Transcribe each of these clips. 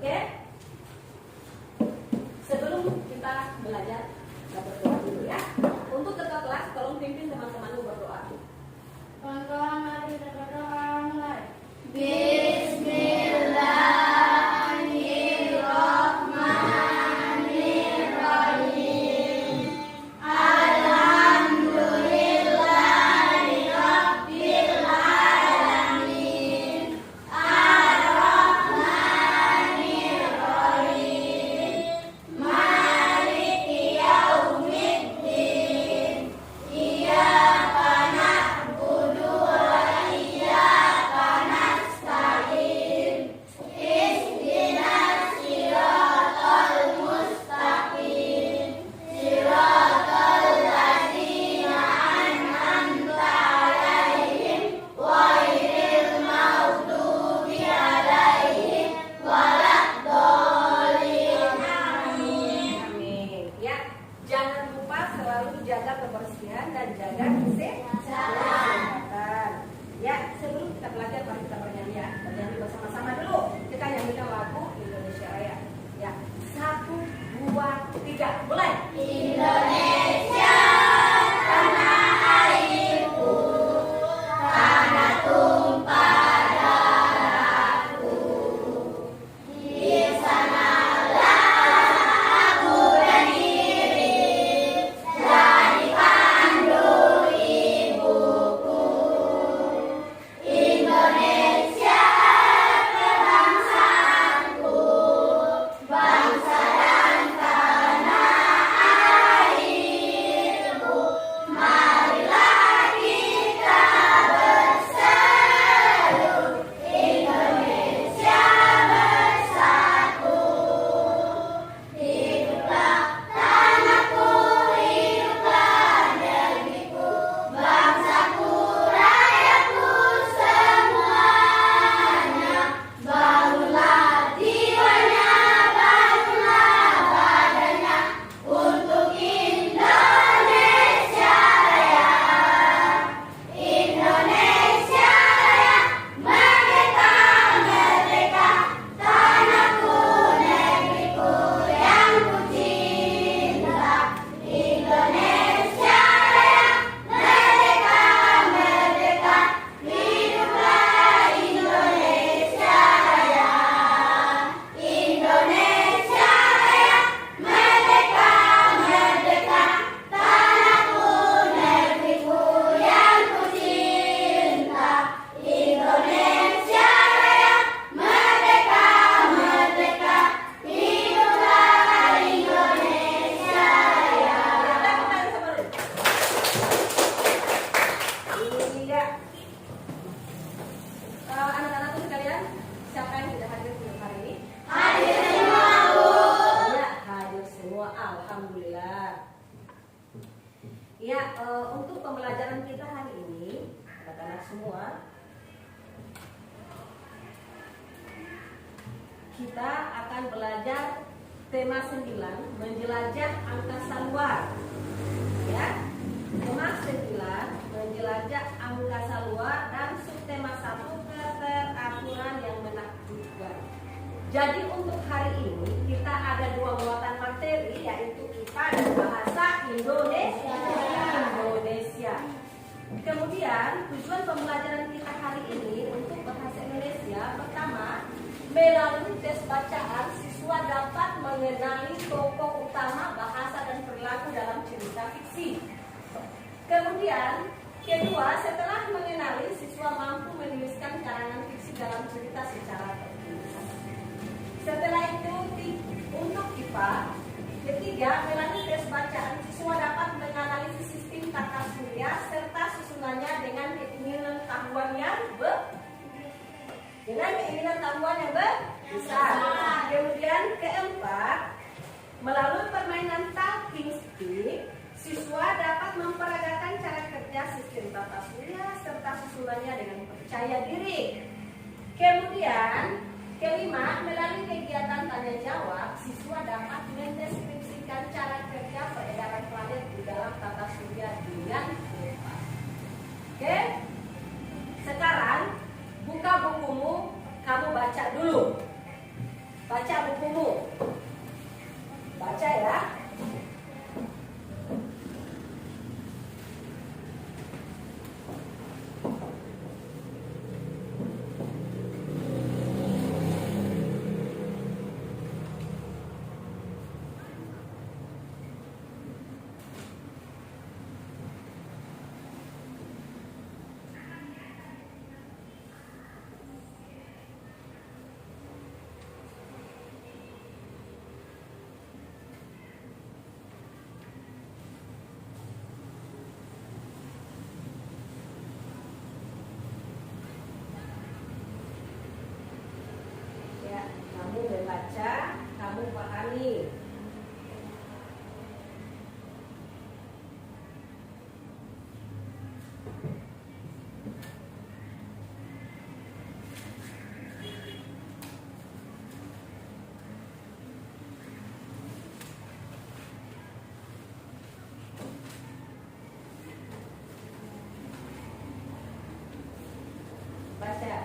Oke? Sebelum kita belajar, kita berdoa dulu ya. Untuk ketua kelas, tolong pimpin teman-temanmu berdoa. Kawan-kawan, mari kita berdoa mulai. Untuk pembelajaran kita hari ini, anak-anak semua, kita akan belajar tema 9, menjelajah angkasa luar. Ya, tema 9, menjelajah angkasa luar, dan subtema 1, keteraturan yang menakjubkan. Jadi untuk hari ini kita ada 2 muatan materi, yaitu IPA dan bahasa Indonesia. Kemudian tujuan pembelajaran kita hari ini untuk bahasa Indonesia, pertama, melalui tes bacaan siswa dapat mengenali tokoh utama, bahasa dan perilaku dalam cerita fiksi. Kemudian kedua, setelah mengenali, siswa mampu menuliskan karangan fiksi dalam cerita secara tertulis. Setelah itu untuk IPA, ketiga, melalui tes bacaan siswa dapat menganalisis sistem tata surya serta susunannya dengan keinginan tahuan yang besar. Kemudian keempat, melalui permainan talking stick, siswa dapat memperagakan cara kerja sistem tata surya serta susunannya dengan percaya diri. Kemudian kelima, melalui kegiatan tanya jawab, siswa dapat mendeskripsikan cara kerja peredaran planet di dalam tata surya dengan tepat. Oke? Sekarang buka bukumu, kamu baca dulu. Baca bukumu. Baca ya. Kamu membaca, kamu pahami. Baca.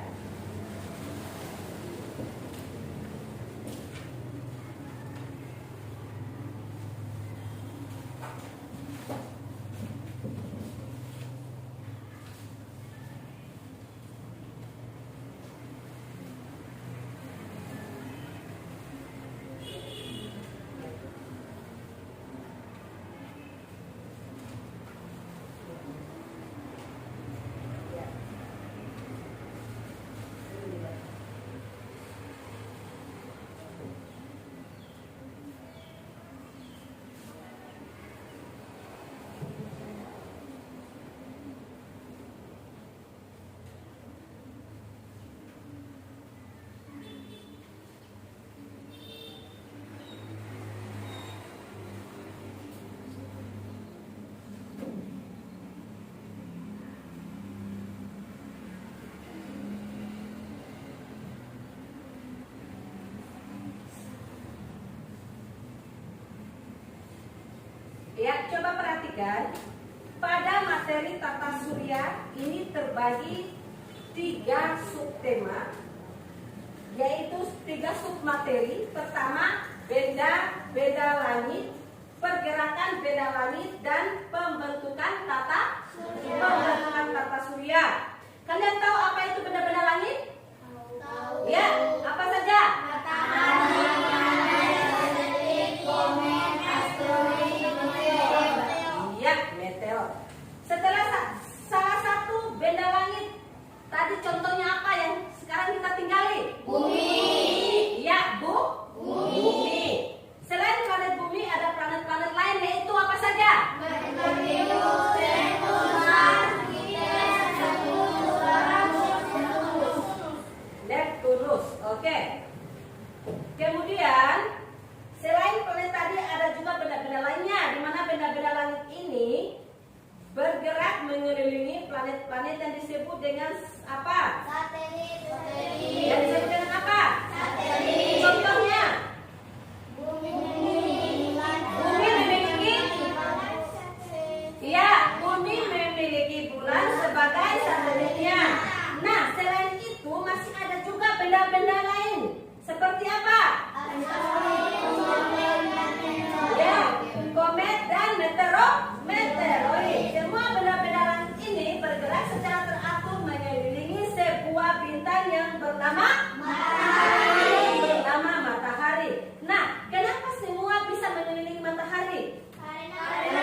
Ya, coba perhatikan. Pada materi tata surya ini terbagi 3 subtema, yaitu 3 submateri. Pertama, benda langit, pergerakan benda langit, dan pembentukan tata surya. Kalian tahu apa itu benda-benda langit? Tahu. Ya, apa saja? Matahari, komet, asteroid, meteor. Iya, meteor. Setelah salah satu benda langit, tadi contohnya apa yang sekarang kita tinggali? Bumi. Iya, Bumi. Selain planet Bumi, ada planet-planet lain, yaitu apa saja? Merkurius, Venus, Mars, Jupiter, Saturnus, Uranus, Neptunus. Oke. Kemudian selain planet tadi ada juga benda-benda lainnya, di mana benda-benda langit ini bergerak mengelilingi planet-planet yang disebut dengan apa? satelit. Yang disebut dengan apa? Satelit. Contohnya, Bumi memiliki, iya, Bumi memiliki bulan sebagai satelitnya. Nah, selain itu masih ada juga benda-benda lain. Seperti apa? Ya, komet dan meteoroid. Semua benda-benda langit ini bergerak secara teratur mengelilingi sebuah bintang yang bernama matahari. Nah, kenapa semua bisa mengelilingi matahari? Karena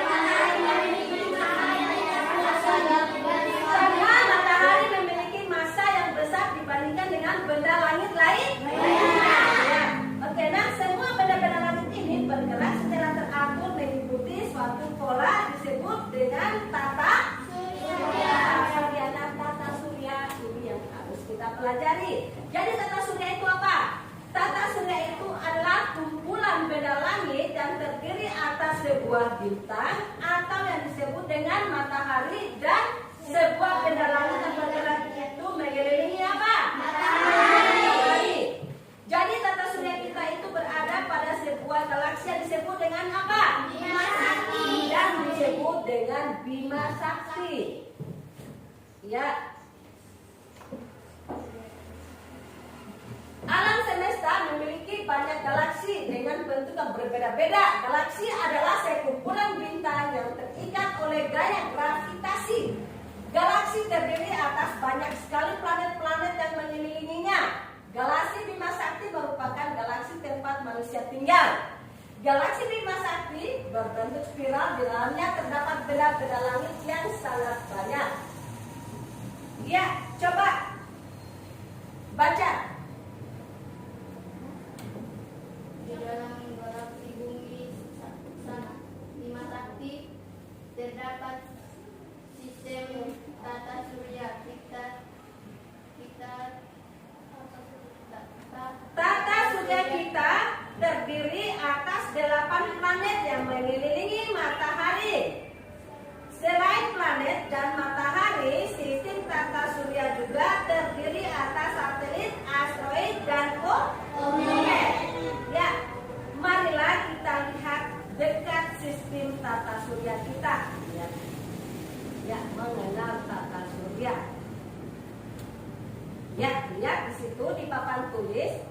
matahari memiliki massa yang besar dibandingkan dengan benda langit lain. Ya. Oke, nah semua benda-benda langit ini bergerak secara teratur mengikuti suatu pola disebut dengan tata surya. Nah, tata surya ini yang harus kita pelajari. Jadi tata surya itu apa? Tata surya itu adalah kumpulan benda langit yang terdiri atas sebuah bintang atau yang disebut dengan matahari, dan sebuah benda langit yang bergerak itu mengelilingi apa? Matahari. Jadi tata surya kita itu berada pada sebuah galaksi yang disebut dengan apa? Bima Sakti. Dan disebut dengan Bima Sakti. Ya. Alam semesta memiliki berbeda-beda. Galaksi adalah sekumpulan bintang yang terikat oleh gaya gravitasi. Galaksi terdiri atas banyak sekali planet-planet yang mengelilinginya. Galaksi Bima Sakti merupakan galaksi tempat manusia tinggal. Galaksi Bima Sakti berbentuk spiral, di dalamnya terdapat benda-benda langit yang sangat banyak. Ya, coba baca. Di dalam galaksi bumi Bima Sakti terdapat sistem tata surya Tata surya kita terdiri atas 8 planet yang mengelilingi matahari. Selain planet dan matahari, sistem tata surya juga terdiri atas satelit, asteroid, dan komet. Ya, marilah kita lihat dekat sistem tata surya kita. Ya, mengenal tata surya. Ya, lihat di situ di papan tulis.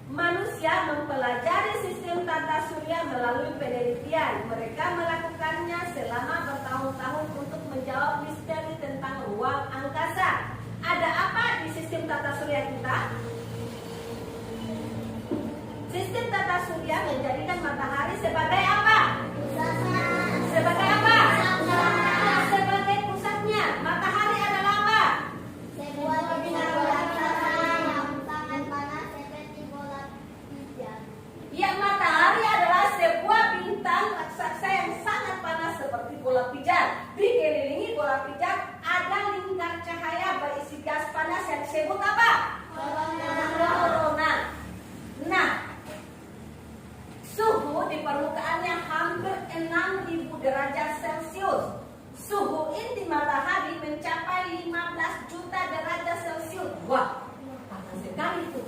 Manusia mempelajari sistem tata surya melalui penelitian. Mereka melakukannya selama bertahun-tahun untuk menjawab misteri tentang ruang angkasa. Ada apa di sistem tata surya kita? Sistem tata surya menjadikan matahari sebagai apa? Sebagai apa? Sebagai pusatnya. Matahari adalah apa? sebuah bintang raksasa yang sangat panas seperti bola pijar. Ya, matahari adalah sebuah bintang raksasa yang sangat panas seperti bola pijar. Dikelilingi bola pijar ada lingkar cahaya berisi gas panas yang disebut apa? Korona. Nah, suhu di permukaannya hampir 6.000 derajat Celcius. Suhu inti matahari mencapai 15 juta derajat Celcius. Wah, panas sekali itu.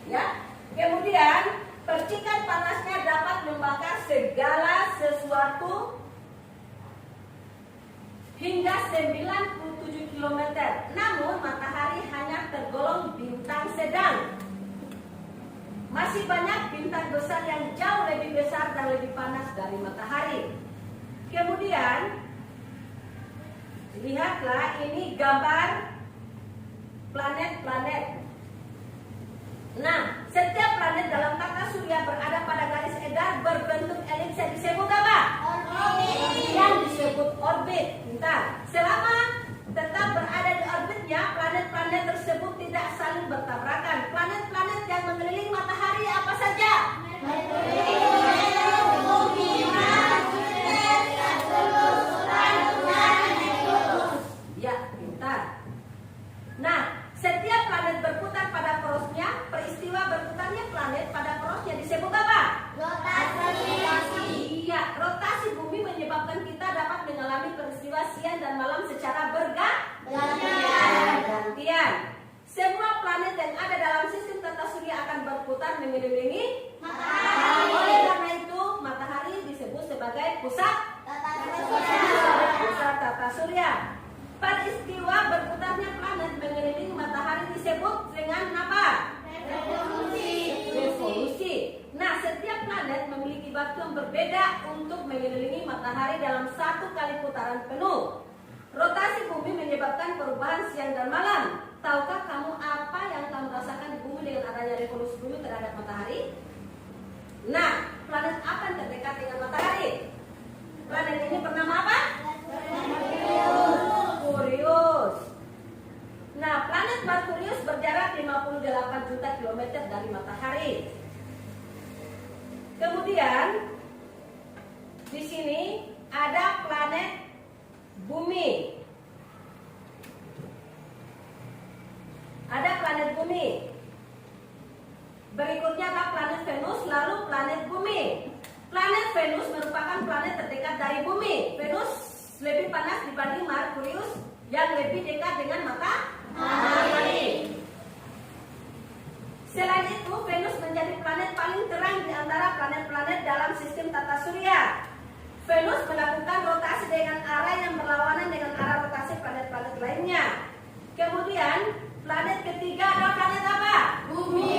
Ya, kemudian percikan panasnya dapat membakar segala sesuatu hingga 97 km. Namun matahari hanya tergolong bintang sedang. Masih banyak bintang besar yang jauh lebih besar dan lebih panas dari matahari. Kemudian lihatlah ini gambar planet-planet. Nah, setiap planet dalam tata surya berada pada garis edar berbentuk elips yang disebut apa? Orbit. Yang disebut orbit. Bentar. Selama tetap berada di orbitnya, planet-planet tersebut tidak saling bertabrakan. Planet-planet yang mengelilingi matahari apa saja? Ya, pintar. Nah, setiap planet berputar pada porosnya. Peristiwa berputarnya planet pada porosnya disebut apa? Rotasi. Iya, rotasi bumi menyebabkan kita dapat mengalami peristiwa siang dan malam secara bergantian. Semua planet yang ada dalam sistem tata surya akan berputar mengelilingi matahari. Oleh karena itu, matahari disebut sebagai pusat tata surya. Peristiwa berputarnya planet mengelilingi matahari disebut dengan apa? Revolusi. Nah, setiap planet memiliki waktu yang berbeda untuk mengelilingi matahari dalam satu kali putaran penuh. Rotasi bumi menyebabkan perubahan siang dan malam. Tahukah kamu apa yang kamu rasakan di bumi dengan adanya revolusi bumi terhadap matahari? Nah, planet apa yang terdekat dengan matahari? Planet ini bernama apa? Merkurius. Nah, planet Merkurius berjarak 58 juta kilometer dari matahari. Kemudian di sini ada planet Bumi. Ada planet Bumi. Berikutnya adalah planet Venus, lalu planet Bumi. Planet Venus merupakan planet terdekat dari Bumi. Venus lebih panas dibanding Merkurius yang lebih dekat dengan matahari. Selain itu, Venus menjadi planet paling terang di antara planet-planet dalam sistem tata surya. Venus melakukan rotasi dengan arah yang berlawanan dengan arah rotasi planet-planet lainnya. Kemudian, planet ketiga adalah planet apa? Bumi.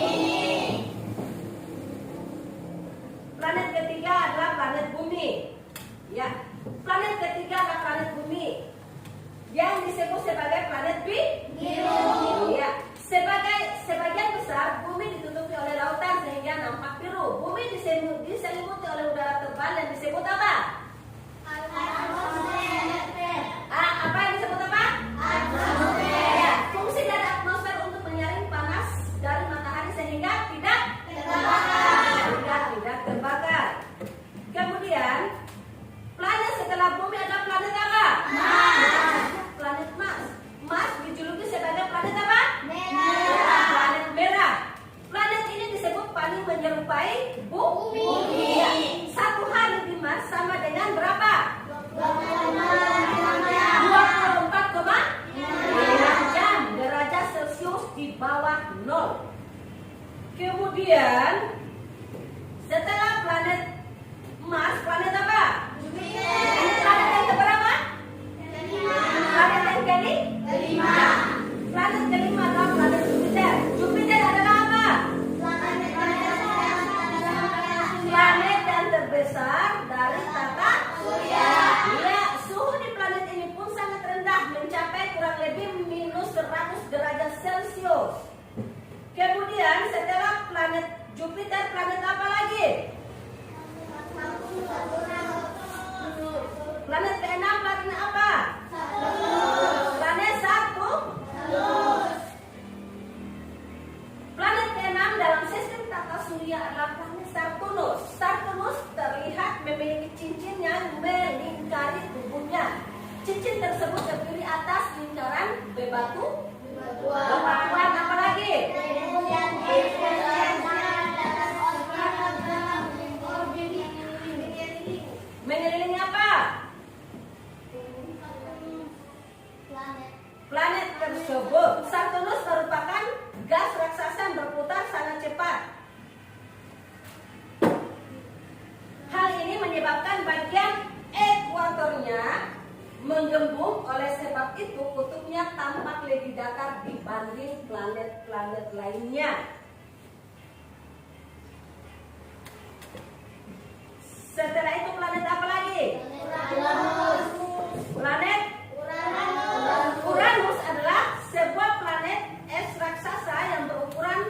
menyerupai bumi. Ya. 1 hari di Mars sama dengan berapa? 24,9 jam derajat Celcius di bawah 0. Kemudian setelah planet Mars, planet apa? Planet yang keberapa? Planet yang kelima. Planet kelima adalah planet Jupiter. Jupiter adalah apa? Planet yang terbesar dari tata surya. Ya, suhu di planet ini pun sangat rendah, mencapai kurang lebih minus 100 derajat Celcius. Kemudian setelah planet Jupiter, planet apa lagi? Planet ke-6, planet apa? Planet Saturnus. Planet ke-6 dalam sistem tata surya adalah planet Saturnus. Saturnus terlihat memiliki cincin yang melingkari tubuhnya. Cincin tersebut terdiri atas lingkaran bebatu. Bebatuan apa lagi? Mengelilingi apa? Planet tersebut. Saturnus merupakan gas raksasa yang berputar sangat cepat. Hal ini menyebabkan bagian ekuatornya menggembung, oleh sebab itu kutubnya tampak lebih datar dibanding planet-planet lainnya. Setelah itu planet apa lagi? Planet Uranus adalah sebuah planet es raksasa yang berukuran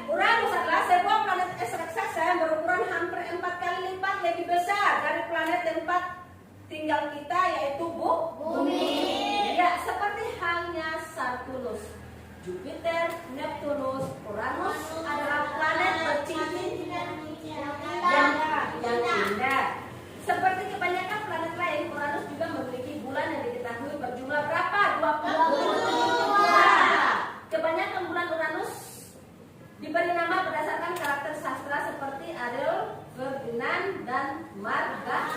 Uranus adalah sebuah planet es raksasa yang berukuran hampir 4 kali lipat lebih besar dari planet tempat tinggal kita, yaitu bumi. Ya, seperti halnya Saturnus, Jupiter, Neptunus, Uranus adalah planet bercincin yang indah. Seperti kebanyakan planet lain, Uranus juga memiliki bulan yang diketahui berjumlah berapa? 22. Kebanyakan bulan Uranus diberi nama berdasarkan karakter sastra seperti Ariel, Ferdinand, dan Margaret.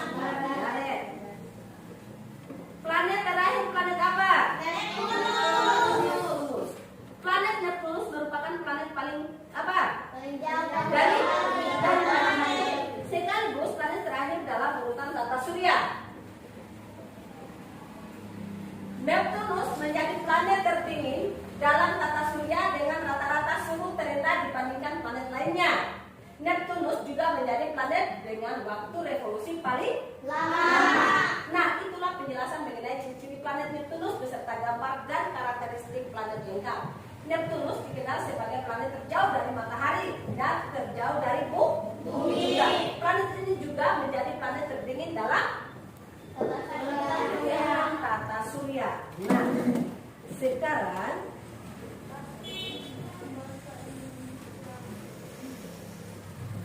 Planet terakhir, planet apa? Neptunus. Planet Neptunus merupakan planet paling apa? Dari matahari. Sekaligus planet terakhir dalam urutan tata surya. Neptunus menjadi planet terdingin dalam tata surya dengan rata-rata suhu terendah dibandingkan planet lainnya. Neptunus juga menjadi planet dengan waktu revolusi paling lama. Nah, itulah penjelasan mengenai ciri-ciri planet Neptunus beserta gambar dan karakteristik planet lengkap. Neptunus dikenal sebagai planet terjauh dari matahari dan terjauh dari bumi. Planet ini juga menjadi planet terdingin dalam tata surya. Nah, sekarang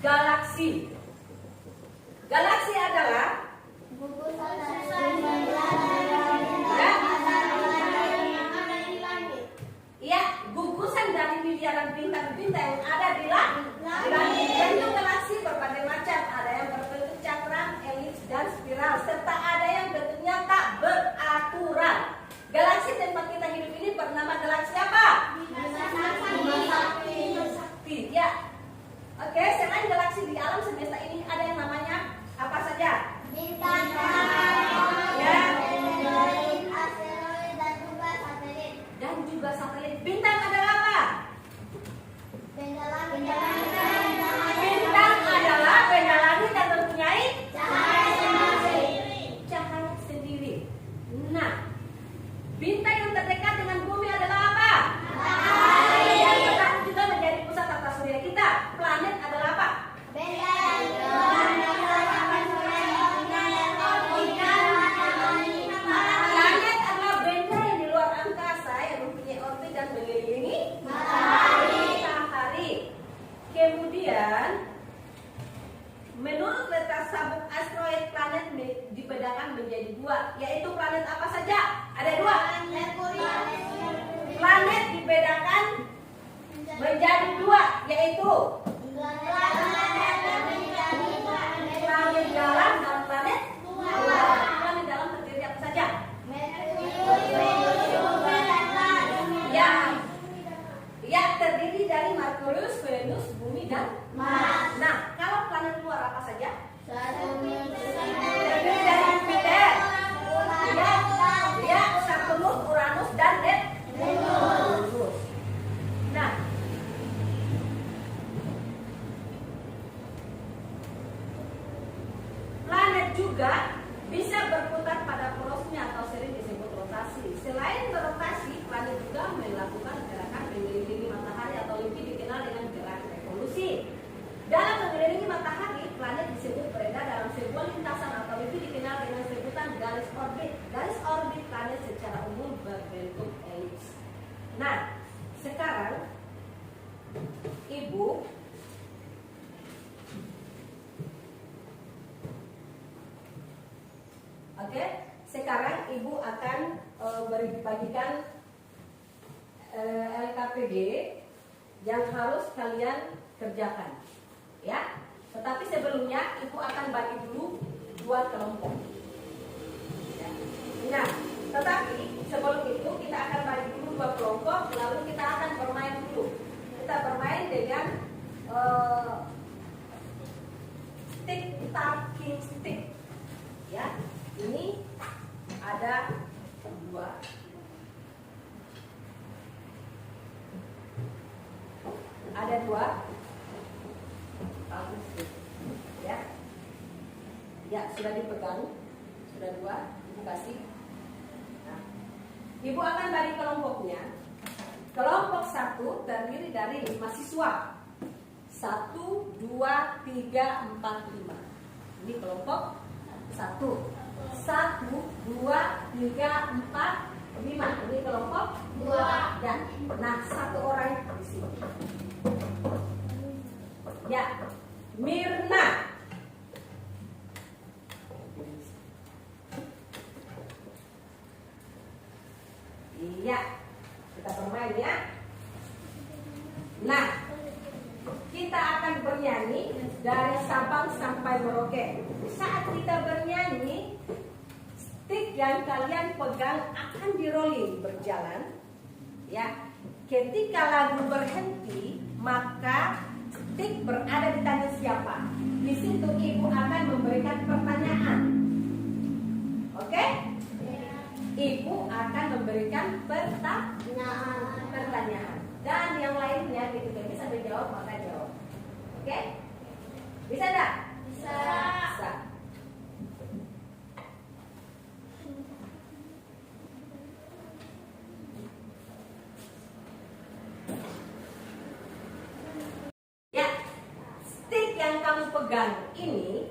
galaksi. Galaksi adalah gugusan dari miliaran bintang-bintang yang ada di langit. Bentuk galaksi berbagai macam, ada yang berbentuk cakram, elips, dan spiral, serta ada yang bentuknya tak beraturan. Galaksi tempat kita hidup ini bernama galaksi apa? Bima Sakti. Ya. Oke, selain galaksi di alam semesta ini ada yang namanya apa saja? Bintang, ya, asteroid, dan juga satelit. Bintang adalah apa? Benda langit. Bintang adalah benda langit yang mempunyai cahaya sendiri. Nah, bintang yang terdekat dengan bumi adalah apa? Matahari. Yang matahari juga menjadi pusat tata surya kita. Planet adalah apa? Benda Planet adalah benda yang di luar angkasa yang mempunyai orbit dan mengelilingi matahari. Kemudian, menurut letak sabuk asteroid, planet dibedakan menjadi 2, yaitu planet apa saja? menjadi dua, yaitu planet dalam dan planet luar. Planet dalam terdiri apa saja? Ya, terdiri dari Merkurius, Venus, Bumi, dan Mars. Nah, kalau planet luar apa saja? Terdiri dari Jupiter, ya, Saturnus, Uranus, dan Neptunus. Nah, planet juga bisa berputar pada porosnya atau sering disebut rotasi. Selain berotasi, planet juga melakukan gerakan mengelilingi matahari atau lebih dikenal dengan gerak revolusi. Dalam mengelilingi matahari, planet disebut beredar dalam sebuah lintasan atau lebih dikenal dengan sebutan garis orbit. Garis orbit planet secara umum berbentuk elips. Nah, sekarang Ibu sekarang Ibu akan bagikan LKPD yang harus kalian kerjakan, ya. Tetapi sebelumnya Ibu akan bagi dulu dua kelompok. Ya. Nah, tetapi sebelum itu kita akan bagi dulu dua kelompok, lalu kita akan bermain dulu. Kita bermain dengan stick talking stick, ya. Ini ada dua. Ada dua talking stick, ya. Ya, sudah dipegang, sudah dua, Ibu kasih. Nah, Ibu akan bagi kelompoknya. Kelompok satu terdiri dari 5 siswa. 1, 2, 3, 4, 5. Ini kelompok 1. 1, 2, 3, 4, 5. Ini kelompok 2. Dan nah, satu orang di sini. Ya, Mirna. Iya, kita bermain ya. Nah, kita akan bernyanyi dari Sabang sampai Merauke. Saat kita bernyanyi, stick yang kalian pegang akan di-rolling berjalan. Ya, ketika lagu berhenti, maka stick berada di tangan siapa? Di situ Ibu akan memberikan pertanyaan. Oke? Ibu akan memberikan pertanyaan. Dan yang lainnya ketika bisa menjawab maka jawab. Oke? Bisa enggak? Bisa. Bisa. Ya, stick yang kamu pegang ini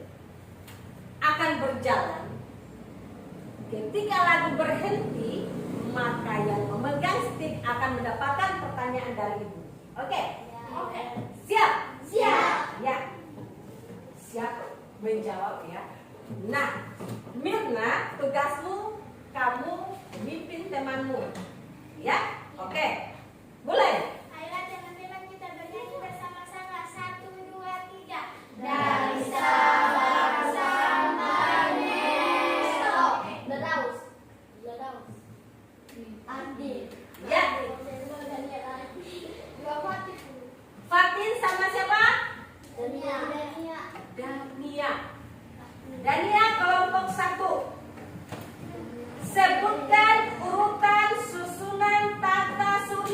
akan berjalan. Ketika lagu berhenti, maka yang memegang stick akan mendapatkan pertanyaan dari Ibu. Oke? Oke. Siap? Siap. Ya. Siap menjawab ya. Nah, Mirna, tugasmu kamu mimpin temanmu. Ya? Oke. Mulai. Ayolah teman-teman, kita bernyanyi bersama-sama. 1, 2, 3. Dari Sabang sampai Ladaus. Andi. Ya. Dua Fatin. Fatin sama siapa? Dania. Dania. Dania kelompok 1. Sebutkan urutan susunan tata surat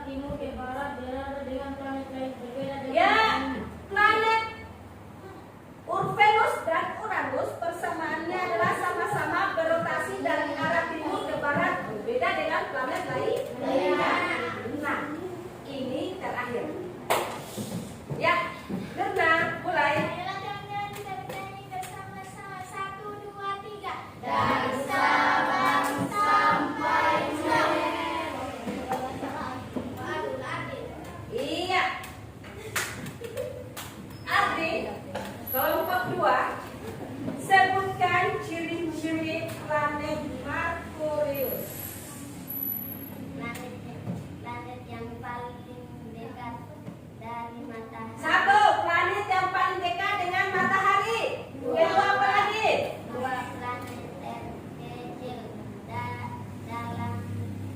arah timur ke barat berada dengan planet lain berbeda dengan Ya, planet Venus dan Uranus persamaannya adalah sama-sama berotasi dari arah timur ke barat berbeda dengan planet lain. Nah, ini terakhir. Ya, Nirna, mulai. Ayolah teman-teman kita bernyanyi bersama-sama. 1, 2, 3. dari Sabang sampai Iya. Ardi, kelompok 2, sebutkan ciri-ciri planet Merkurius. Planet yang paling dekat dari matahari. 1, planet yang paling dekat dengan matahari. Kedua, apa lagi? 2, planet terkecil dalam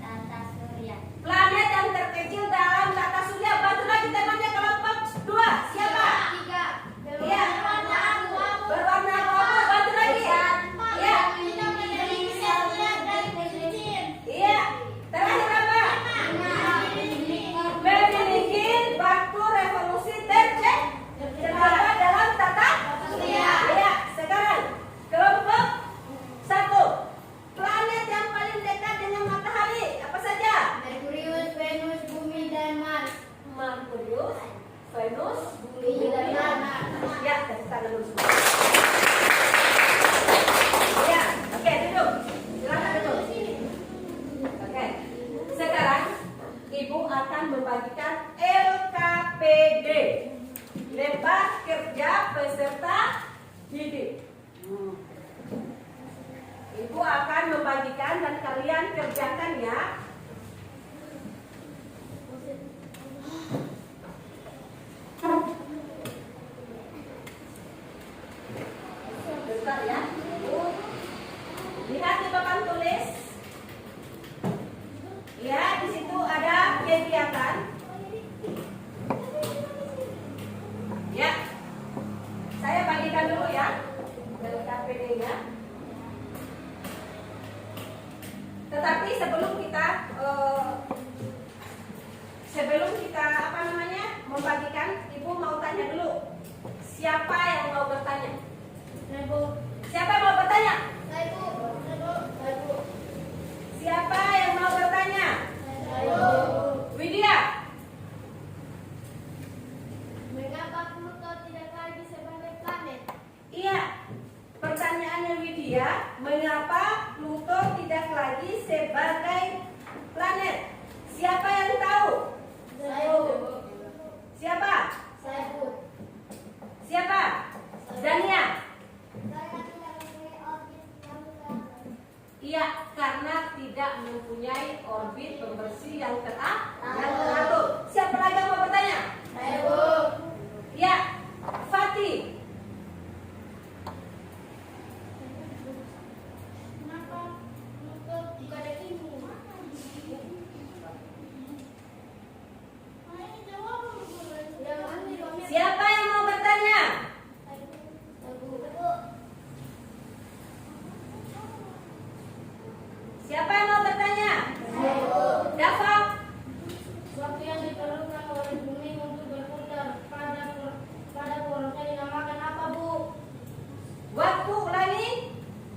tata surya. Planet yang terkecil dalam tata surya. Bantu lagi temannya kelompok 2. Siapa? 3, Iya. Berwarna abu-abu. Bantu lagi. Iya. Iya. Terakhir apa? Memiliki waktu revolusi tercepat dalam tata surya. Iya. Sekarang kelompok 1, planet yang paling dekat dengan matahari. Apa saja? Merkurius, Venus, Bumi, dan Mars. Merkurius, Venus, Bumi, dan Mars. Ya, tepuk tangan dulu semua. Ya, oke, duduk. Silakan duduk. Oke. Sekarang Ibu akan membagikan LKPD. Lembar kerja peserta didik. Ibu akan membagikan dan kalian kerjakan ya. Bentar ya. Lihat di papan tulis. Ya, di situ ada kegiatan. Ya. Saya bagikan dulu ya. LKPD-nya. Tetapi sebelum kita membagikan, Ibu mau tanya dulu. Siapa yang mau bertanya? Siapa yang mau bertanya? Siapa yang mau bertanya? Widya. Mengapa Pluto tidak lagi sebagai planet? Iya. Pertanyaannya Widya, mengapa Pluto tidak lagi sebagai planet? Siapa yang tahu? Siapa? Siapa? Dania. Karena tidak mempunyai orbit yang teratur. Iya, karena tidak mempunyai orbit pembersih yang teratur. Siapa lagi yang mau bertanya? Ya, Fatih. Kenapa Pluto tidak ada ini? Siapa yang mau bertanya? Siapa yang mau bertanya? Dava. Waktu yang diperlukan oleh bumi untuk berputar pada porosnya dinamakan apa, Bu? Waktu ulangi.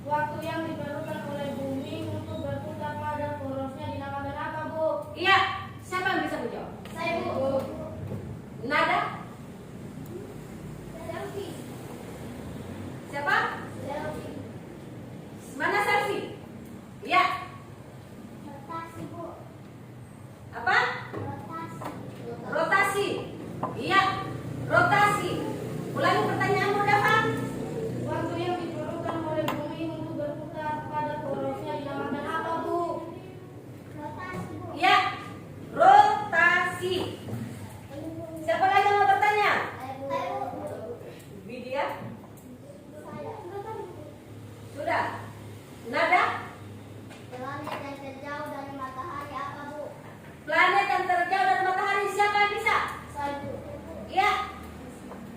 Waktu yang diperlukan oleh bumi untuk berputar pada porosnya dinamakan apa, Bu? Iya, siapa yang bisa menjawab? Nada. Siapa? Mana Selfie? Iya. Rotasi, Bu. Apa? Rotasi. Rotasi. Iya, rotasi. Ulangi pertanyaanmu, Dava. Waktu yang diperlukan oleh bumi untuk berputar pada porosnya dinamakan apa, Bu? Rotasi, Bu. Iya, rotasi. Siapa lagi yang mau bertanya? Widya. Sudah. Nada. Planet yang terjauh dari matahari apa, Bu? Planet yang terjauh dari matahari, siapa yang bisa? Iya.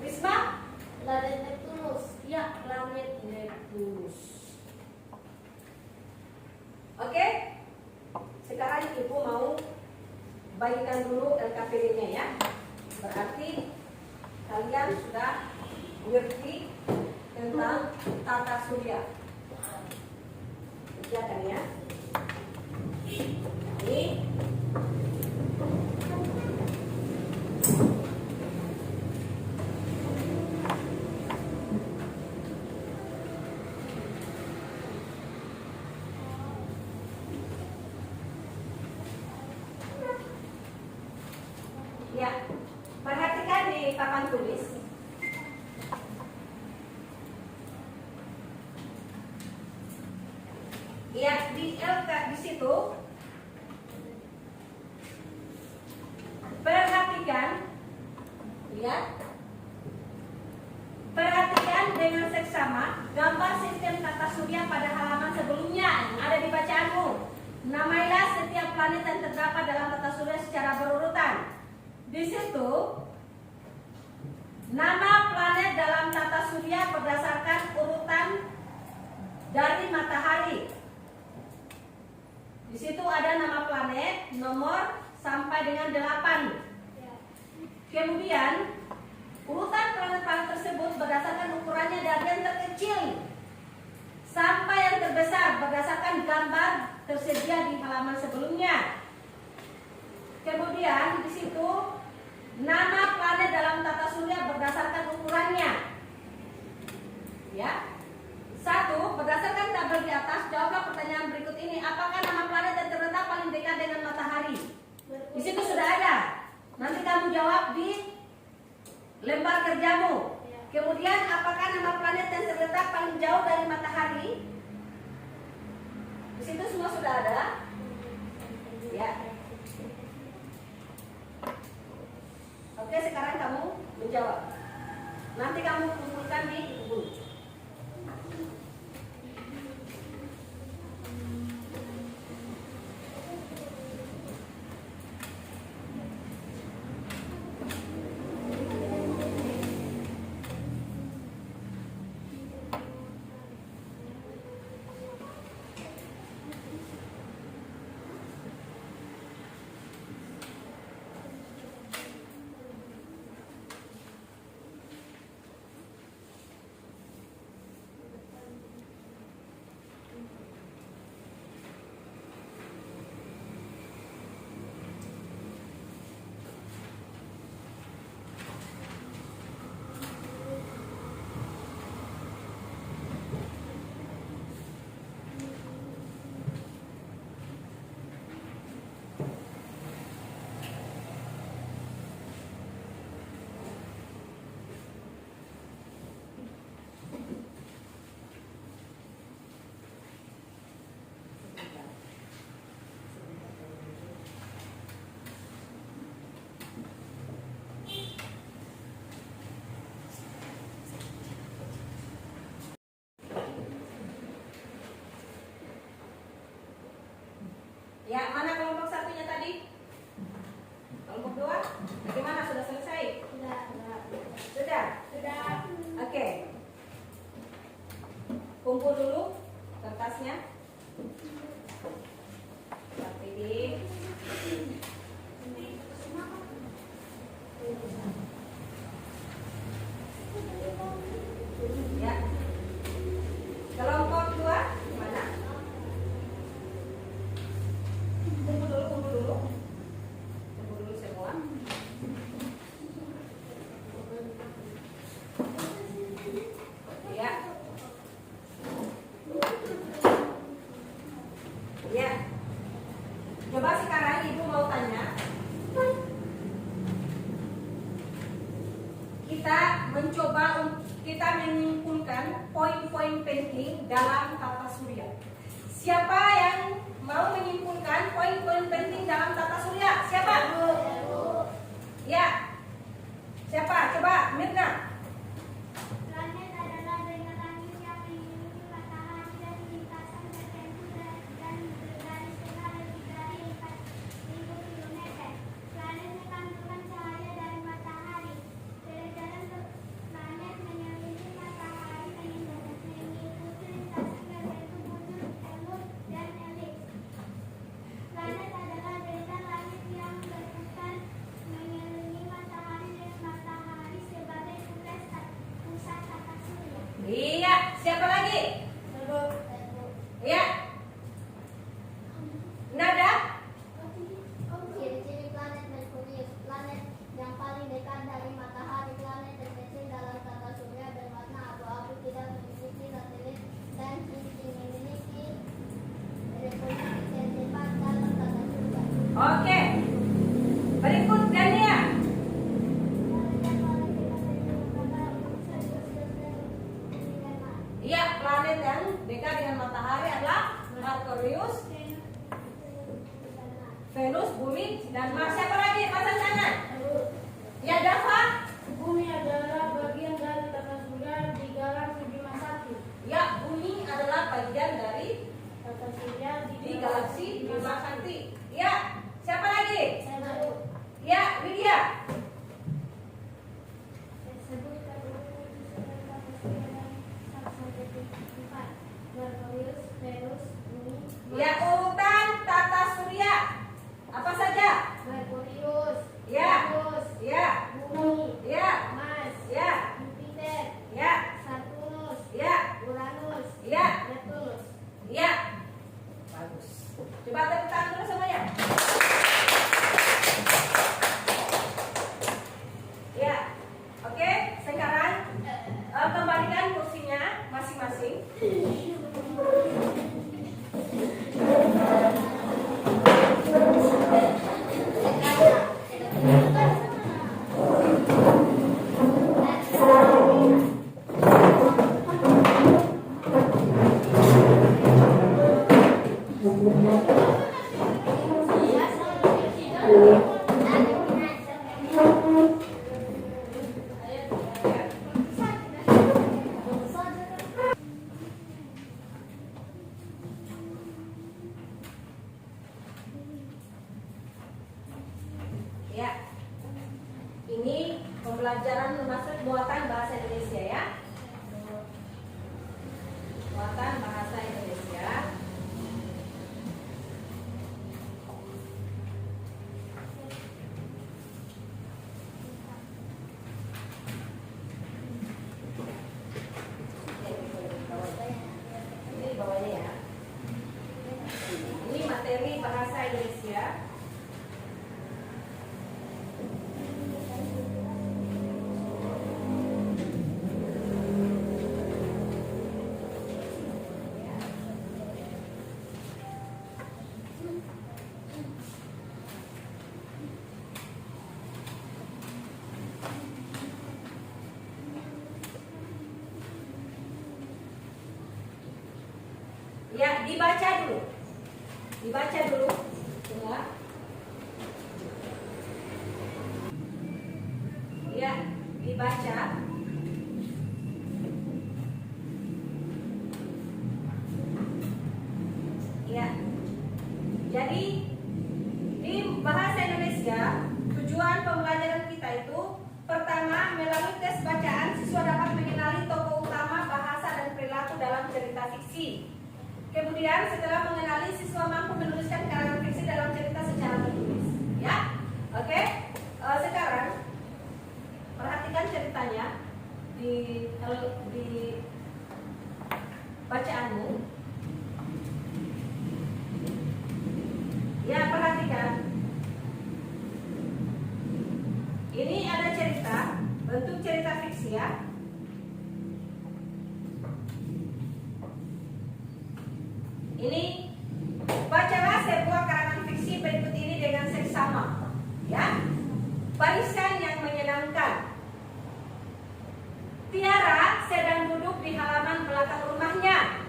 Risma. Planet Neptunus. Iya, planet Neptunus. Oke. Sekarang Ibu mau bagikan dulu dulu LKPD-nya ya. Berarti kalian sudah mengerti tentang tata surya. Kerjakan ya. Ini ya, perhatikan di papan tulis. Ya, di LK di situ perhatikan, lihat, perhatikan dengan seksama gambar sistem tata surya pada halaman sebelumnya yang ada di bacaanmu. Namailah setiap planet yang terdapat dalam tata surya secara berurutan. Di situ nama planet dalam tata surya berdasarkan urutan dari matahari. Di situ ada nama planet, nomor sampai dengan 8. Kemudian urutan planet-planet tersebut berdasarkan ukurannya dari yang terkecil sampai yang terbesar berdasarkan gambar tersedia di halaman sebelumnya. Kemudian di situ nama planet dalam tata surya berdasarkan ukurannya. Ya. 1. Berdasarkan tabel di atas, jawablah pertanyaan berikut ini. Apakah nama planet yang terletak paling dekat dengan matahari? Di situ sudah ada. Nanti kamu jawab di lembar kerjamu. Kemudian apakah nama planet yang terletak paling jauh dari matahari? Di situ semua sudah ada. Ya. Oke, sekarang kamu menjawab. Nanti kamu kumpulkan di buku. Ya, mana kelompok satunya tadi? Kelompok 2? Bagaimana? Sudah selesai? Sudah? Oke. Kumpul dulu kertasnya. Seperti ini. Ya. Kelompok 2 mana? Kumpul dulu semua. Ya. Ya. Coba sekarang Ibu mau tanya. Kita menyimpulkan poin-poin penting dalam tata surya. Siapa yang mau menyimpulkan poin-poin penting dalam tata surya? Siapa? Ya. Siapa? Coba Mirna. Planet adalah benda langit yang mengelilingi matahari dari lintasan tertentu dan bergaris tengah lebih dari 4.000 km. Planet mengandungkan cahaya dari matahari. Peredaran planet mengelilingi matahari mengikuti lintasan tertentu bujur, elur, dan elips. Planet adalah benda langit yang berputar siapa lagi? Ya. Nada? Ciri-ciri planet Merkurius. Planet yang paling dekat dari matahari, planet terkecil dalam tata surya, berwarna abu-abu, tidak memiliki satelit dan memiliki revolusi tercepat dalam tata surya. Oke. Berikut Dania. Iya, planet yang dekat dengan matahari adalah Merkurius, Venus, Bumi, dan Mars. Siapa lagi? Pasang tangan. Ya, Dava. Bumi adalah bagian dari tata surya di galaksi Bima Sakti. Ya, Bumi adalah bagian dari Tata surya di galaksi Bima Sakti. Ya, siapa lagi? Saya Ya, Widya. Sebutkan tata surya dari 1 sampai 4. Merkurius, Venus, Bumi, Ya, urutan tata surya. Apa saja? Merkurius, Ya. Venus, Ya. Bumi, Ya. Mars, Ya. Jupiter, Ya. Saturnus, Ya. Uranus, Ya. Neptunus. Ya. Bagus. Coba tepuk tangan dulu semuanya. Ya. Oke, sekarang kembalikan kursinya masing-masing. Ya. Ini pembelajaran termasuk muatan bahasa Indonesia ya. Muatan bahasa Indonesia. Ini di bawahnya ya. Ini materi bahasa Indonesia. Ya, dibaca dulu. Dibaca dulu. Semua. Ya, dibaca. Ya. Jadi di bahasa Indonesia tujuan pembelajaran kita itu pertama, melalui tes bacaan siswa dapat mengenali tokoh utama, bahasa dan perilaku dalam cerita fiksi. Kemudian setelah mengenali, siswa mampu menuliskan karakter fiksi dalam cerita secara tertulis. Ya, oke. Sekarang perhatikan ceritanya di bacaanmu. Ya, perhatikan. Ini ada cerita, bentuk cerita fiksi ya. Ini bacalah sebuah karangan fiksi berikut ini dengan seksama, ya. Barisan yang menyenangkan. Tiara sedang duduk di halaman belakang rumahnya,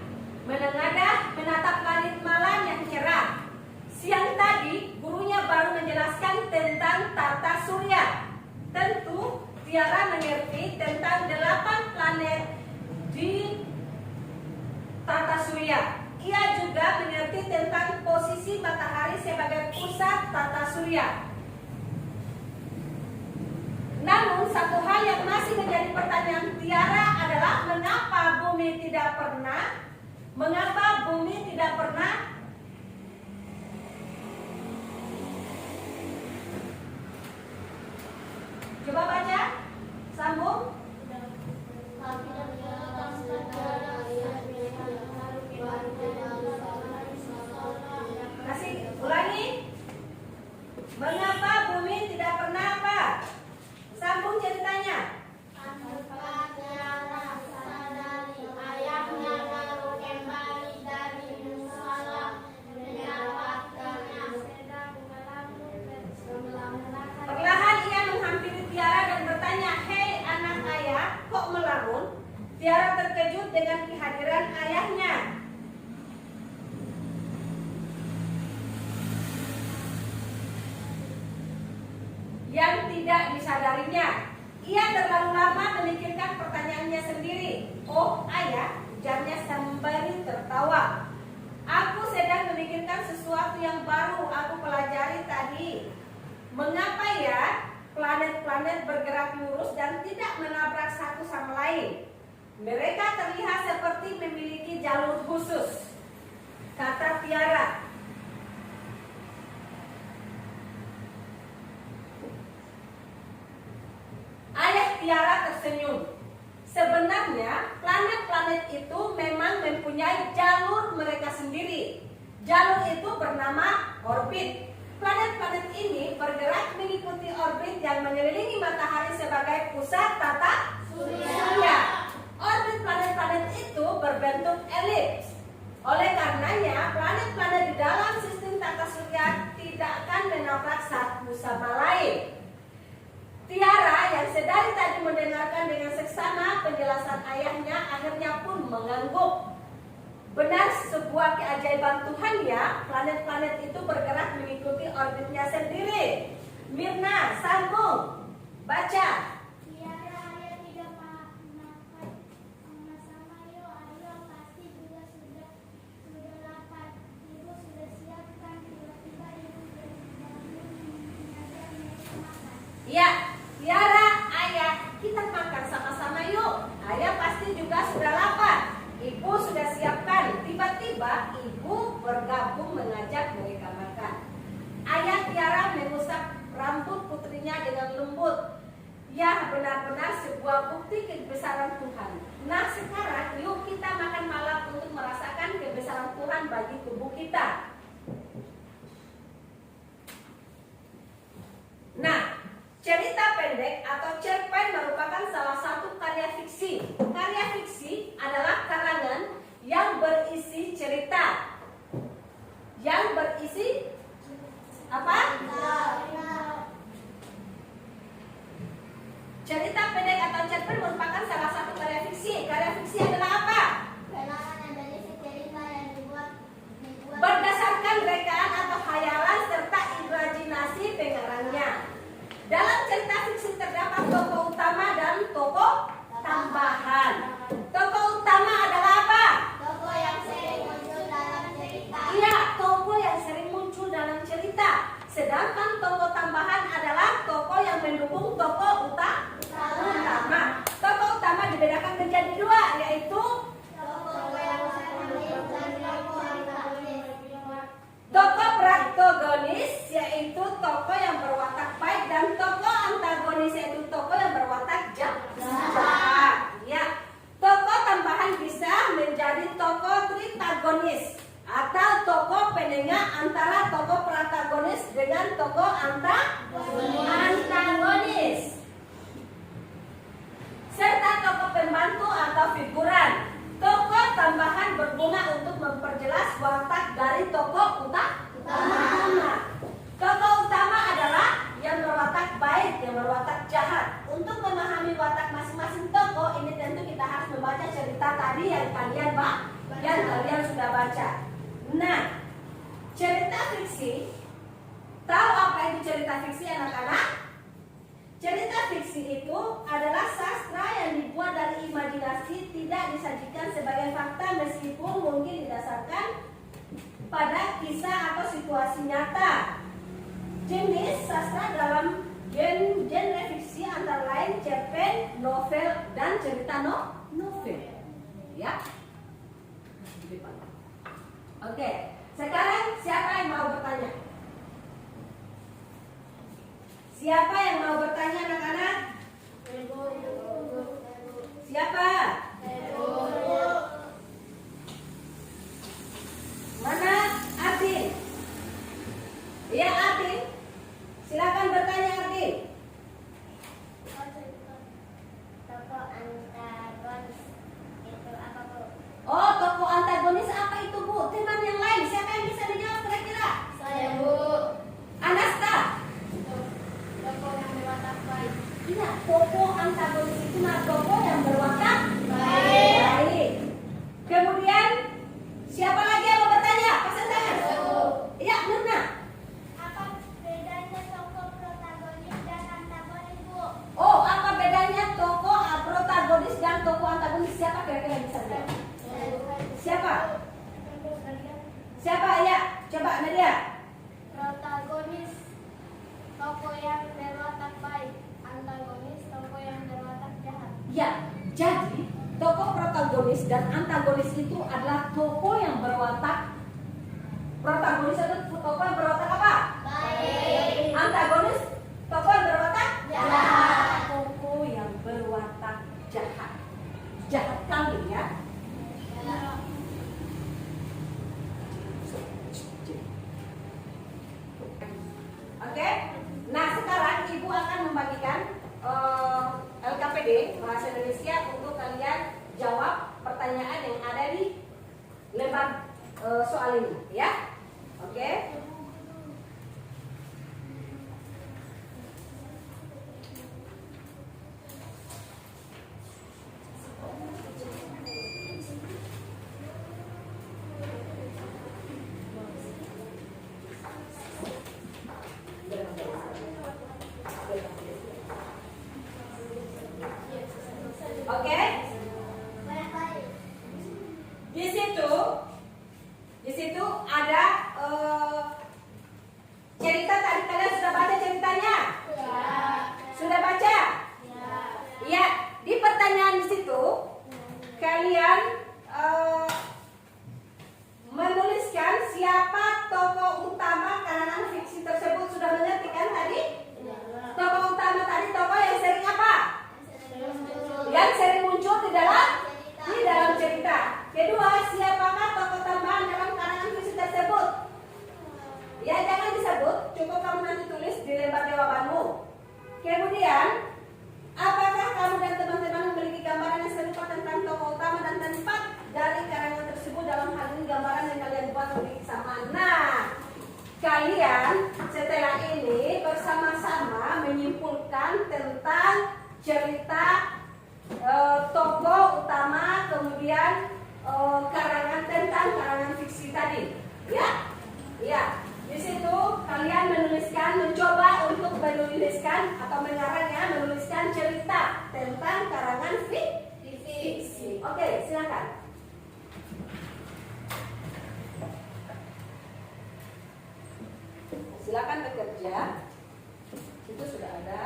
menengadah menatap langit malam yang cerah. Siang tadi, gurunya baru menjelaskan tentang tata surya. Tentu, Tiara mengerti tentang 8 planet di tata surya. Ia juga mengerti tentang posisi matahari sebagai pusat tata surya. Namun satu hal yang masih menjadi pertanyaan Tiara adalah mengapa bumi tidak pernah coba baca, sambung. Kami dengan kehadiran ayahnya. Yang tidak disadarinya. Ia terlalu lama memikirkan pertanyaannya sendiri. "Oh ayah," ujarnya sembari tertawa. "Aku sedang memikirkan sesuatu yang baru aku pelajari tadi. Mengapa ya planet-planet bergerak lurus dan tidak menabrak satu sama lain? Mereka terlihat seperti memiliki jalur khusus," kata Tiara. Ayah Tiara tersenyum. Sebenarnya planet-planet itu memang mempunyai jalur mereka sendiri. Jalur itu bernama orbit. Planet-planet ini bergerak mengikuti orbit yang mengelilingi matahari sebagai pusat tata surya. Orbit planet-planet itu berbentuk elips. Oleh karenanya, planet-planet di dalam sistem tata surya tidak akan menabrak satu sama lain. Tiara yang sedari tadi mendengarkan dengan seksama penjelasan ayahnya akhirnya pun mengangguk. Benar sebuah keajaiban Tuhan ya, planet-planet itu bergerak mengikuti orbitnya sendiri. Mirna, sambung, baca. Tiara, ayah tidak makan sama-sama yuk. Ayah pasti juga sudah lapar. Ibu sudah siapkan. Tiba-tiba ibu bangun mengajak mereka makan. Ya, Tiara, ayah, kita makan sama-sama yuk. Ayah pasti juga sudah lapar. Ibu sudah siapkan. Tiba-tiba ibu bergabung mengajak mereka makan. Ayah Tiara mengusap rambut putrinya dengan lembut. Ya, benar-benar sebuah bukti kebesaran Tuhan. Nah, sekarang yuk kita makan malam untuk merasakan kebesaran Tuhan bagi tubuh kita. Nah, cerita pendek atau cerpen merupakan salah satu karya fiksi. Karya fiksi adalah karangan yang berisi cerita. Yang berisi apa? Cerita pendek atau cerpen merupakan salah satu karya fiksi. Karya fiksi adalah apa? Karangan yang berisi cerita yang dibuat Berdasarkan rekaan atau khayalan serta imajinasi pengarangnya. Dalam cerita fiksi terdapat tokoh utama dan tokoh tambahan. Tokoh utama adalah apa? tokoh yang sering muncul dalam cerita. Iya, tokoh yang sering muncul dalam cerita. Sedangkan tokoh tambahan adalah tokoh yang mendukung tokoh utama. Tokoh utama dibedakan menjadi dua, yaitu Tokoh yang sensitif dan tokoh antagonis. tokoh protagonis, yaitu tokoh yang berwatak baik, dan tokoh antagonis, yaitu tokoh yang berwatak jahat. Ya, tokoh tambahan bisa menjadi tokoh tritagonis atau tokoh penengah antara tokoh protagonis dengan tokoh antagonis, serta tokoh pembantu atau figuran. Tokoh tambahan berguna untuk memperjelas watak dari tokoh utama. Tokoh utama adalah yang berwatak baik, yang berwatak jahat. Untuk memahami watak masing-masing tokoh ini tentu kita harus membaca cerita tadi yang kalian sudah baca. Nah, cerita fiksi, tahu apa itu cerita fiksi anak-anak? Cerita fiksi itu adalah sastra yang dibuat dari imajinasi, tidak disajikan sebagai fakta meskipun mungkin didasarkan pada kisah atau situasi nyata. Jenis sastra dalam genre fiksi antara lain cerpen, novel, dan cerita novel. Ya. Oke, sekarang siapa yang mau bertanya? Siapa yang mau bertanya anak-anak? Siapa? Mana Adin? Iya Adin. Silakan bertanya Adin. Tokoh antagonis itu apa, Bu? Oh, tokoh antagonis apa itu, Bu? Teman yang lain, siapa yang bisa menjawab kira-kira? Saya, Bu. Anasta. Tokoh yang berwatak baik. Iya, tokoh antagonis itu tokoh yang berwatak Baik. baik. Siapa ya? Coba Nadia. Protagonis tokoh yang berwatak baik, antagonis tokoh yang berwatak jahat. Ya, jadi tokoh protagonis dan antagonis itu adalah tokoh yang berwatak. Protagonis itu tokoh yang berwatak apa? Baik. Antagonis tokoh yang berwatak Jahat. Tokoh yang berwatak jahat. Jahat kambing ya. Oke. Nah, sekarang Ibu akan membagikan LKPD Bahasa Indonesia untuk kalian jawab pertanyaan yang ada di lembar soal ini ya. Oke. Oke. Baik. Di situ ada cerita. Tadi kalian sudah baca ceritanya? Sudah baca? Ya. Di pertanyaan di situ kalian menuliskan siapa tokoh utama karangan fiksi tersebut. Sudah mengerti kan tadi? Tokoh utama tadi tokoh yang sering apa? Yang sering muncul di dalam cerita. Kedua, siapakah tokoh tambahan dalam karangan fiksi tersebut? Ya, jangan disebut, cukup kamu nanti tulis di lembar jawabanmu. Kemudian, apakah kamu dan teman-teman memiliki gambaran yang serupa tentang tokoh utama dan tempat dari karangan tersebut? Dalam hal ini gambaran yang kalian buat memiliki sama. Nah, kalian setelah ini bersama-sama menyimpulkan tentang cerita tokoh utama, kemudian karangan tentang karangan fiksi tadi, ya, ya. Di situ kalian mencoba untuk menuliskan atau mengarang menuliskan cerita tentang karangan fiksi. Oke, silakan. Silakan bekerja. Itu sudah ada.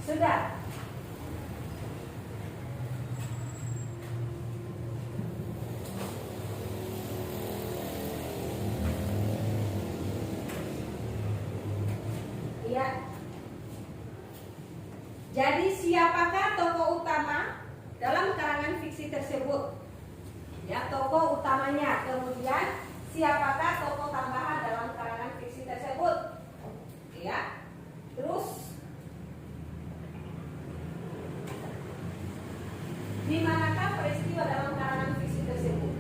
Sudah. Iya. Jadi siapakah tokoh utama dalam karangan fiksi tersebut? Ya, tokoh utamanya. Kemudian siapakah tokoh tambahan dalam karangan fiksi tersebut? Ya. Terus di manakah peristiwa dalam karangan fiksi tersebut?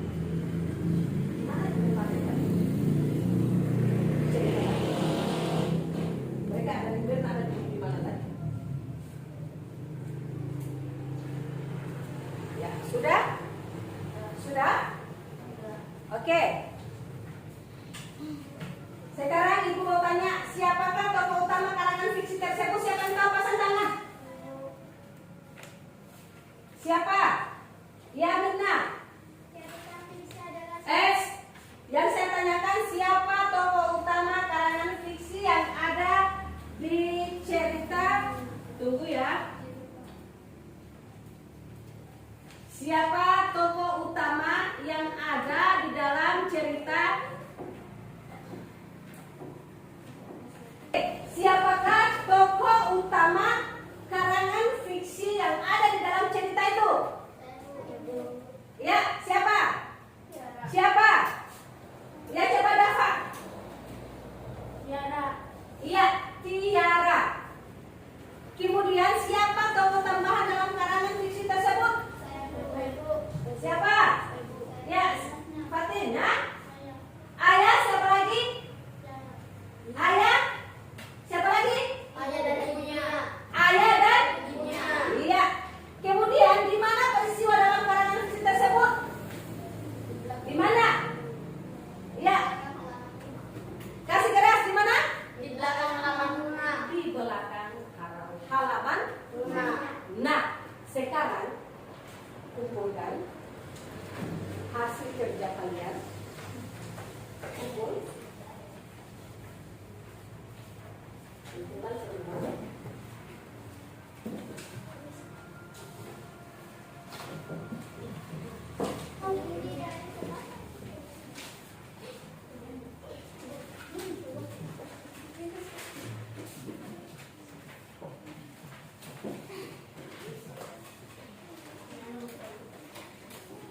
Mana tempatnya tadi? Mereka ada di mana tadi? Ya, sudah? Sudah? Oke. Sekarang Ibu mau tanya, siapakah tokoh utama karangan fiksi tersebut? Siapa yang tahu, pasang tangan? Siapa? Ya, benar. Yang saya tanyakan, siapa tokoh utama karangan fiksi yang ada di cerita? Tunggu ya. Siapa tokoh utama yang ada di dalam cerita? Siapakah tokoh utama karangan fiksi yang ada di dalam cerita itu? Ya, siapa? Siapa? Ya, coba Dafa. Tiara. Iya, Tiara. Kemudian siapa tokoh tambahan dalam karangan fiksi tersebut? Siapa? Ya, Fatin, ya? Ayah, siapa lagi? Ayah? kumpulkan hasil kerja kalian. Kumpul. Kumpulkan semua.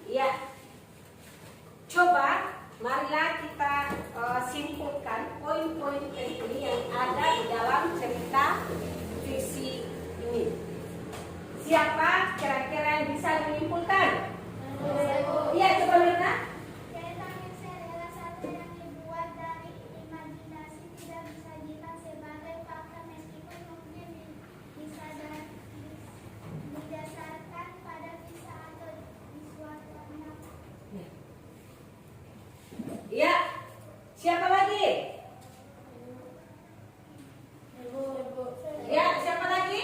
Ya, coba marilah kita simpulkan poin-poin penting yang ada di dalam cerita fiksi ini. Siapa kira-kira yang bisa menyimpulkan? Iya, coba Mirna. Cerita fiksi adalah satu yang dibuat dari imajinasi, tidak disajikan sebagai fakta meskipun mungkin didasarkan pada kisah atau disuarakan. Iya. Siapa lagi? Ya, siapa lagi?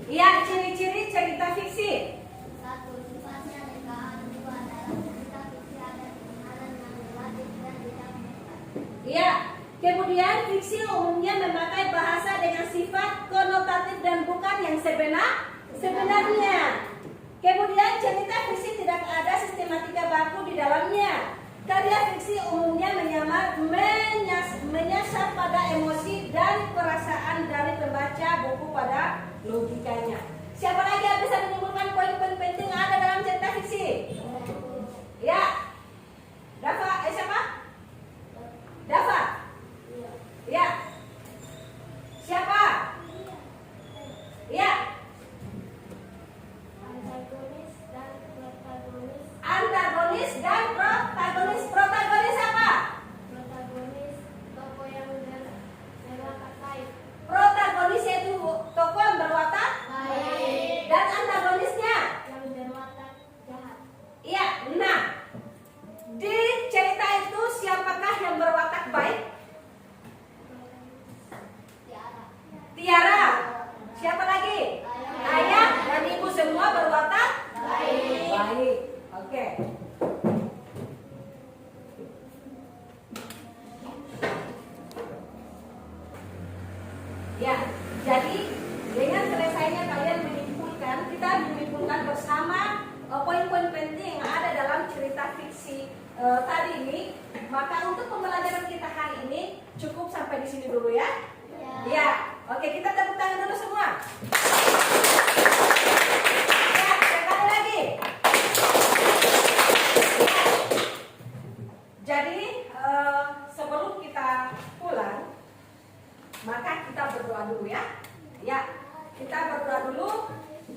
Iya, ciri-ciri cerita fiksi. Satu, sifatnya rekaan. Dua, dalam cerita fiksi ada kebenaran yang relatif dan tidak menetap. Iya. Kemudian fiksi umumnya memakai bahasa dengan sifat konotatif dan bukan yang sebenarnya. Kemudian cerita fiksi tidak ada sistematika baku di dalamnya. Karya fiksi umumnya menyasar pada emosi dan perasaan dari pembaca buku pada logikanya. Siapa lagi yang bisa menyimpulkan poin-poin penting yang ada dalam cerita fiksi? Ya, Dava, siapa? Dava. Ya. Siapa? Ya. Antagonis dan protagonis. Protagonis apa? Protagonis tokoh yang berwatak baik. Protagonis yaitu tokoh yang berwatak Baik. dan antagonisnya. Yang berwatak jahat. Iya, nah di cerita itu siapakah yang berwatak baik? Tiara. Siapa lagi? Ayah dan ibu semua berwatak baik. Oke. Ya, jadi dengan selesainya kalian menyimpulkan, kita menyimpulkan bersama poin-poin penting yang ada dalam cerita fiksi tadi ini. Maka untuk pembelajaran kita hari ini cukup sampai di sini dulu ya. Ya, oke, kita tepuk tangan dulu semua. Ya, sekali lagi. Ya. Jadi sebelum kita pulang, maka kita berdoa dulu ya. Ya, kita berdoa dulu.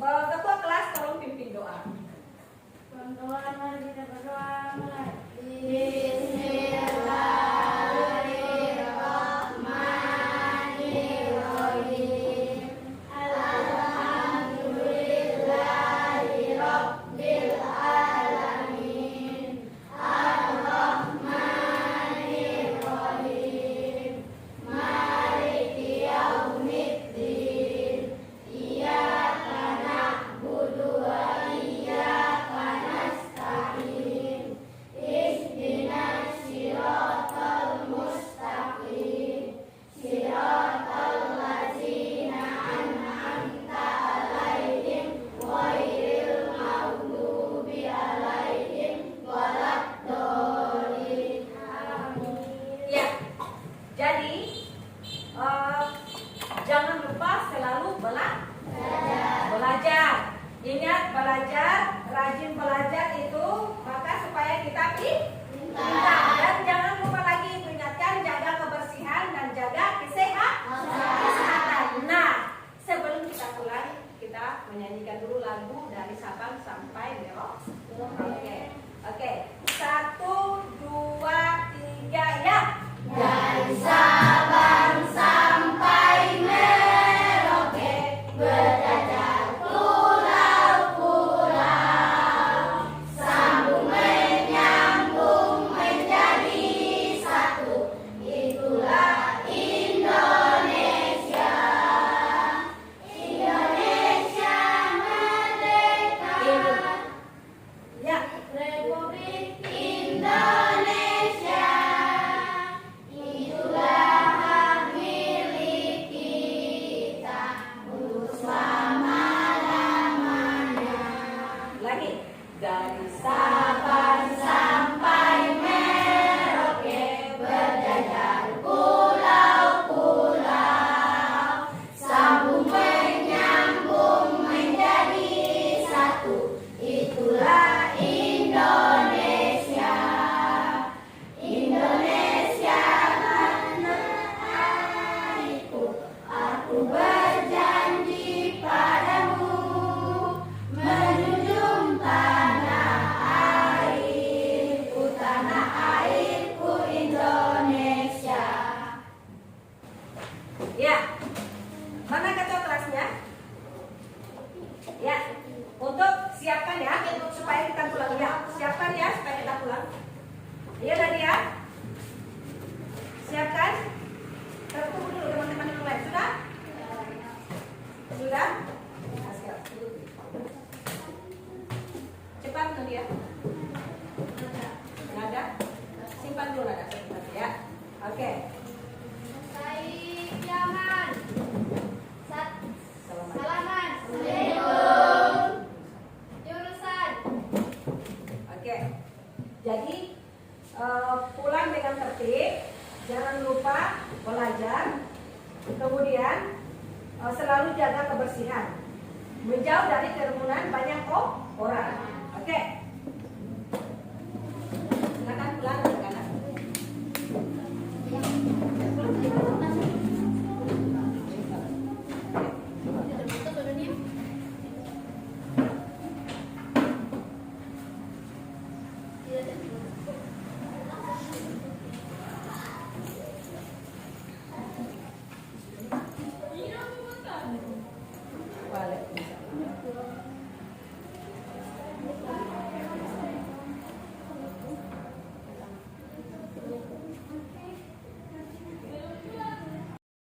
Ketua kelas tolong pimpin doa. Kawan-kawan, mari kita berdoa mulai. ya. Ya, untuk siapkan ya, supaya kita pulang ya. Siapkan ya, supaya kita pulang. Iya Nadia. Siapkan. Tunggu dulu teman-teman yang lain. Sudah? Sudah? Nah, siap. Cepat Nadia. Nada. Simpan dulu nada sebentar ya. Oke. Baik, jangan. Selamat. Salaman. Jurusan. Oke. Jadi pulang dengan tertib, jangan lupa belajar. Kemudian selalu jaga kebersihan. Menjauh dari kerumunan banyak orang. Oke.